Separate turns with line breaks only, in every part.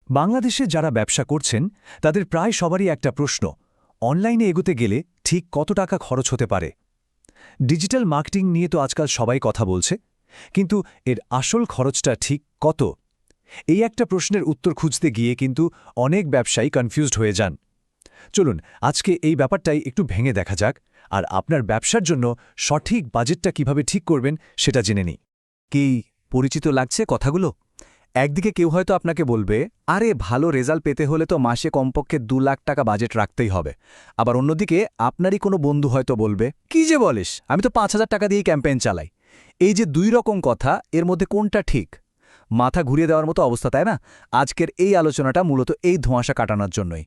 বাংলাদেশে যারা ব্যবসা করছেন তাদের প্রায় সবারই একটা প্রশ্ন, অনলাইনে এগোতে গেলে ঠিক কত টাকা খরচ হতে পারে। ডিজিটাল মার্কেটিং নিয়ে তো আজকাল সবাই কথা বলছে, কিন্তু এর আসল খরচটা ঠিক কত? এই একটা প্রশ্নের উত্তর খুঁজতে গিয়ে কিন্তু অনেক ব্যবসায়ী কনফিউজড হয়ে যান। চলুন আজকে এই ব্যাপারটাই একটু ভেঙে দেখা যাক, আর আপনার ব্যবসার জন্য সঠিক বাজেটটা কিভাবে ঠিক করবেন সেটা জেনে নিই।
কি পরিচিত লাগছে কথাগুলো? একদিকে কেউ হয়তো আপনাকে বলবে, আরে ভালো রেজাল্ট পেতে হলে তো মাসে কমপক্ষে 2 লাখ টাকা বাজেট রাখতেই হবে। আবার অন্যদিকে আপনারই কোনো বন্ধু হয়তো বলবে, কি যে বলিস, আমি তো 5,000 টাকা দিয়েই ক্যাম্পেইন চালাই। এই যে দুই রকম কথা, এর মধ্যে কোনটা ঠিক? মাথা ঘুরিয়ে দেওয়ার মতো অবস্থা, তাই না? আজকের এই আলোচনাটা মূলত এই ধোঁয়াশা কাটানোর জন্যই।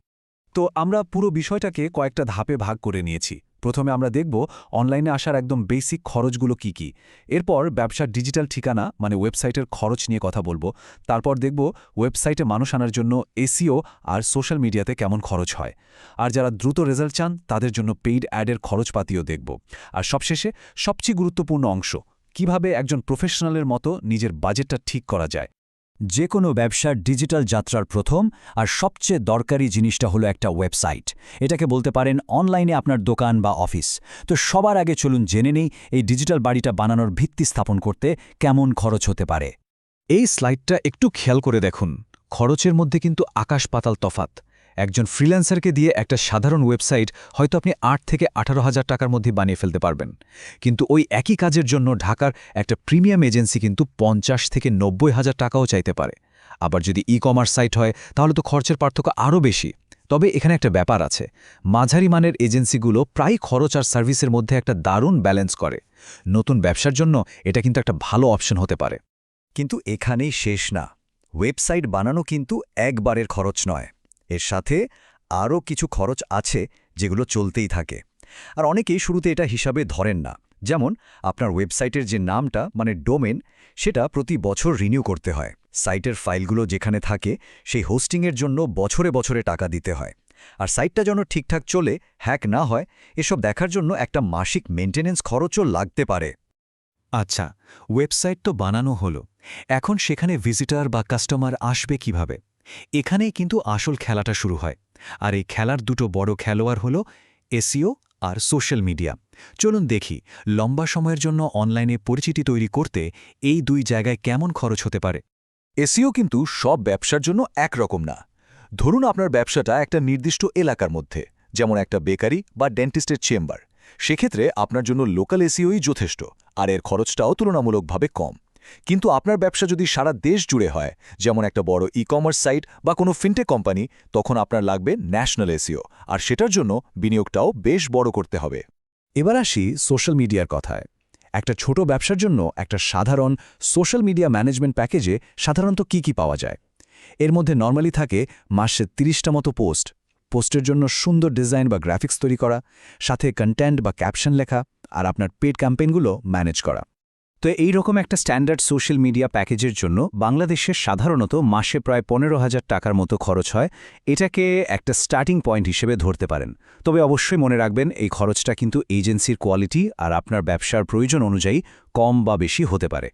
তো আমরা পুরো বিষয়টাকে কয়েকটা ধাপে ভাগ করে নিয়েছি। প্রথমে আমরা দেখব অনলাইনে আসার একদম বেসিক খরচগুলো কি কি। এরপর ব্যবসার ডিজিটাল ঠিকানা মানে ওয়েবসাইটের খরচ নিয়ে কথা বলবো। তারপর দেখব ওয়েবসাইটে মানুষ আনার জন্য এসইও আর সোশ্যাল মিডিয়াতে কেমন খরচ হয়। আর যারা দ্রুত রেজাল্ট চান তাদের জন্য পেইড অ্যাডের খরচপাতিও দেখব। আর সবশেষে সবচেয়ে গুরুত্বপূর্ণ অংশ, কিভাবে একজন প্রফেশনালের মতো নিজের বাজেটটা ঠিক করা যায়। যে কোনো ব্যবসার ডিজিটাল যাত্রার প্রথম আর সবচেয়ে দরকারি জিনিসটা হলো একটা ওয়েবসাইট। এটাকে বলতে পারেন অনলাইনে আপনার দোকান বা অফিস। তো সবার আগে চলুন জেনে নেই এই ডিজিটাল বাড়িটা বানানোর ভিত্তি স্থাপন করতে কেমন খরচ হতে পারে। এই স্লাইডটা একটু খেয়াল করে দেখুন, খরচের মধ্যে কিন্তু আকাশ পাতাল তফাত। একজন ফ্রিল্যান্সারকে দিয়ে একটা সাধারণ ওয়েবসাইট হয়তো আপনি ৮ থেকে 18,000 টাকার মধ্যে বানিয়ে ফেলতে পারবেন, কিন্তু ওই একই কাজের জন্য ঢাকার একটা প্রিমিয়াম এজেন্সি কিন্তু 50 থেকে 90,000 টাকাও চাইতে পারে। আবার যদি ই-কমার্স সাইট হয় তাহলে তো খরচের পার্থক্য আরও বেশি। তবে এখানে একটা ব্যাপার আছে, মাঝারি মানের এজেন্সিগুলো প্রায় খরচ আর সার্ভিসের মধ্যে একটা দারুণ ব্যালেন্স করে। নতুন ব্যবসার জন্য এটা কিন্তু একটা ভালো অপশন হতে পারে।
কিন্তু এখানেই শেষ না। ওয়েবসাইট বানানো কিন্তু একবারের খরচ নয়, এর সাথে আরও কিছু খরচ আছে যেগুলো চলতেই থাকে। আর অনেকেই শুরুতে এটা হিসাবে ধরেন না। যেমন আপনার ওয়েবসাইটের যে নামটা মানে ডোমেন, সেটা প্রতি বছর রিনিউ করতে হয়। সাইটের ফাইলগুলো যেখানে থাকে সেই হোস্টিংয়ের জন্য বছরে বছরে টাকা দিতে হয়। আর সাইটটা যেন ঠিকঠাক চলে, হ্যাক না হয়, এসব দেখার জন্য একটা মাসিক মেইনটেনেন্স খরচও লাগতে পারে।
আচ্ছা, ওয়েবসাইট তো বানানো হলো, এখন সেখানে ভিজিটর বা কাস্টমার আসবে কিভাবে? এখানেই কিন্তু আসল খেলাটা শুরু হয়। আর এই খেলার দুটো বড় খেলোয়াড় হলো এসইও আর সোশ্যাল মিডিয়া। চলুন দেখি লম্বা সময়ের জন্য অনলাইনে পরিচিতি তৈরি করতে এই দুই জায়গায় কেমন খরচ হতে পারে।
এসইও কিন্তু সব ব্যবসার জন্য একরকম না। ধরুন আপনার ব্যবসাটা একটা নির্দিষ্ট এলাকার মধ্যে, যেমন একটা বেকারি বা ডেন্টিস্টের চেম্বার। সেক্ষেত্রে আপনার জন্য লোকাল এসইওই যথেষ্ট, আর এর খরচটাও তুলনামূলকভাবে কম। কিন্তু আপনার ব্যবসা যদি সারা দেশ জুড়ে হয়, যেমন একটা বড় ই-কমার্স সাইট বা কোনো ফিনটেক কোম্পানি, তখন আপনার লাগবে ন্যাশনাল এসইও, আর সেটার জন্য বিনিয়োগটাও বেশ বড় করতে হবে।
এবার আসি সোশ্যাল মিডিয়ার কথায়। একটা ছোট ব্যবসার জন্য একটা সাধারণ সোশ্যাল মিডিয়া ম্যানেজমেন্ট প্যাকেজে সাধারণত কি পাওয়া যায়? এর মধ্যে নর্মালি থাকে মাসে 30টা মতো পোস্টের জন্য সুন্দর ডিজাইন বা গ্রাফিক্স তৈরি করা, সাথে কন্টেন্ট বা ক্যাপশন লেখা, আর আপনার পেড ক্যাম্পেইনগুলো ম্যানেজ করা। তো এই রকম একটা স্ট্যান্ডার্ড সোশ্যাল মিডিয়া প্যাকেজের জন্য বাংলাদেশে সাধারণত মাসে প্রায় 15,000 টাকার মতো খরচ হয়। এটাকে একটা স্টার্টিং পয়েন্ট হিসেবে ধরতে পারেন। তবে অবশ্যই মনে রাখবেন, এই খরচটা কিন্তু এজেন্সির কোয়ালিটি আর আপনার ব্যবসার প্রয়োজন অনুযায়ী কম বা বেশি হতে পারে।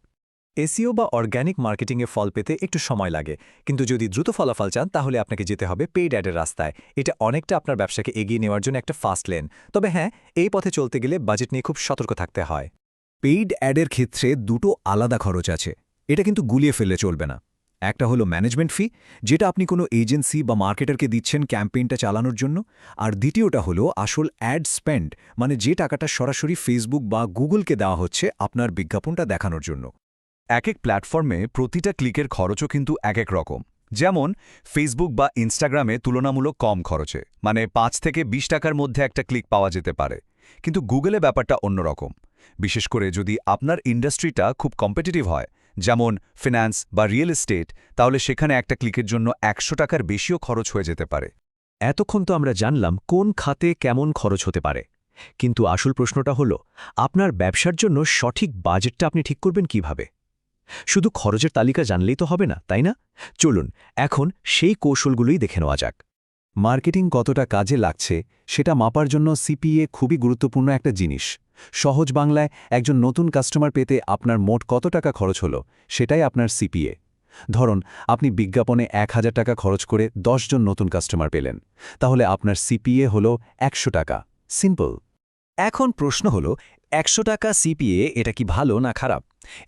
এসইও বা অর্গ্যানিক মার্কেটিংয়ে ফল পেতে একটু সময় লাগে, কিন্তু যদি দ্রুত ফলাফল চান তাহলে আপনাকে যেতে হবে পেইড অ্যাডের রাস্তায়। এটা অনেকটা আপনার ব্যবসাকে এগিয়ে নেওয়ার জন্য একটা ফাস্ট লেন। তবে হ্যাঁ, এই পথে চলতে গেলে বাজেট নিয়ে খুব সতর্ক থাকতে হয়। পেইড অ্যাডের ক্ষেত্রে দুটো আলাদা খরচ আছে, এটা কিন্তু গুলিয়ে ফেললে চলবে না। একটা হলো ম্যানেজমেন্ট ফি, যেটা আপনি কোনো এজেন্সি বা মার্কেটারকে দিচ্ছেন ক্যাম্পেইনটা চালানোর জন্য। আর দ্বিতীয়টা হলো আসল অ্যাড স্পেন্ড, মানে যে টাকাটা সরাসরি ফেসবুক বা গুগলকে দেওয়া হচ্ছে আপনার বিজ্ঞাপনটা দেখানোর জন্য।
এক এক প্ল্যাটফর্মে প্রতিটা ক্লিকের খরচও কিন্তু এক এক রকম। যেমন ফেসবুক বা ইনস্টাগ্রামে তুলনামূলক কম খরচে, মানে 5 থেকে 20 টাকার মধ্যে একটা ক্লিক পাওয়া যেতে পারে। কিন্তু গুগলে ব্যাপারটা অন্যরকম। বিশেষ করে যদি আপনার ইন্ডাস্ট্রিটা খুব কম্পিটিটিভ হয়, যেমন ফিন্যান্স বা রিয়েল এস্টেট, তাহলে সেখানে একটা ক্লিকের জন্য 100 টাকার বেশিও খরচ হয়ে যেতে পারে।
এতক্ষণ তো আমরা জানলাম কোন খাতে কেমন খরচ হতে পারে, কিন্তু আসল প্রশ্নটা হলো আপনার ব্যবসার জন্য সঠিক বাজেটটা আপনি ঠিক করবেন কিভাবে? শুধু খরচের তালিকা জানলেই তো হবে না, তাই না? চলুন এখন সেই কৌশলগুলোই দেখে নেওয়া যাক। মার্কেটিং কতটা কাজে লাগছে সেটা মাপার জন্য সিপিএ খুবই গুরুত্বপূর্ণ একটা জিনিস। সহজ বাংলায়, একজন নতুন কাস্টমার পেতে আপনার মোট কত টাকা খরচ হলো সেটাই আপনার সিপিএ। ধরুন আপনি বিজ্ঞাপনে ১,০০০ টাকা খরচ করে ১০ জন নতুন কাস্টমার পেলেন, তাহলে আপনার সিপিএ হল ১০০ টাকা। সিম্পল।
এখন প্রশ্ন হলো ১০০ টাকা সিপিএ এটা কি ভালো না খারাপ?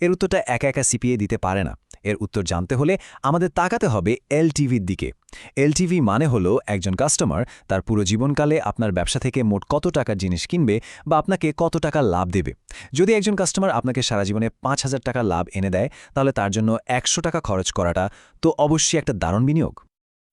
এর উত্তরটা একা একা সিপিএ দিতে পারে না। এর উত্তর জানতে হলে আমাদের তাকাতে হবে এলটিভির দিকে। এলটিভি মানে হলো একজন কাস্টমার তার পুরো জীবনকালে আপনার ব্যবসা থেকে মোট কত টাকার জিনিস কিনবে বা আপনাকে কত টাকা লাভ দেবে। যদি একজন কাস্টমার আপনাকে সারা জীবনে ৫,০০০ টাকা লাভ এনে দেয়, তাহলে তার জন্য ১০০ টাকা খরচ করাটা তো অবশ্যই একটা দারুণ বিনিয়োগ।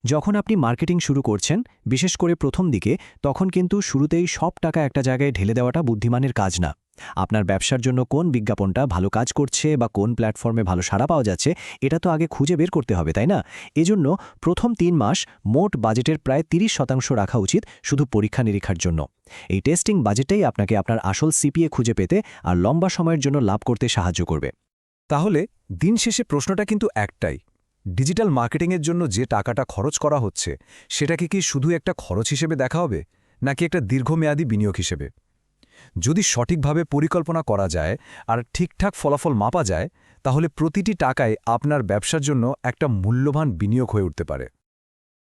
যখন আপনি মার্কেটিং শুরু করছেন, বিশেষ করে প্রথম দিকে, তখন কিন্তু শুরুতেই সব টাকা একটা জায়গায় ঢেলে দেওয়াটা বুদ্ধিমানের কাজ না। আপনার ব্যবসার জন্য কোন বিজ্ঞাপনটা ভালো কাজ করছে বা কোন প্ল্যাটফর্মে ভালো সাড়া পাওয়া যাচ্ছে, এটা তো আগে খুঁজে বের করতে হবে, তাই না? এজন্য প্রথম ৩ মাস মোট বাজেটের প্রায় ৩০% রাখা উচিত শুধু পরীক্ষা নিরীক্ষার জন্য। এই টেস্টিং বাজেটেই আপনাকে আপনার আসল সিপিএ খুঁজে পেতে আর লম্বা সময়ের জন্য লাভ করতে সাহায্য করবে।
তাহলে দিন শেষে প্রশ্নটা কিন্তু একটাই, ডিজিটাল মার্কেটিংয়ের জন্য যে টাকাটা খরচ করা হচ্ছে সেটাকে কি শুধু একটা খরচ হিসেবে দেখা হবে, নাকি একটা দীর্ঘমেয়াদী বিনিয়োগ হিসেবে? যদি সঠিকভাবে পরিকল্পনা করা যায় আর ঠিকঠাক ফলাফল মাপা যায়, তাহলে প্রতিটি টাকায় আপনার ব্যবসার জন্য একটা মূল্যবান বিনিয়োগ হয়ে উঠতে পারে।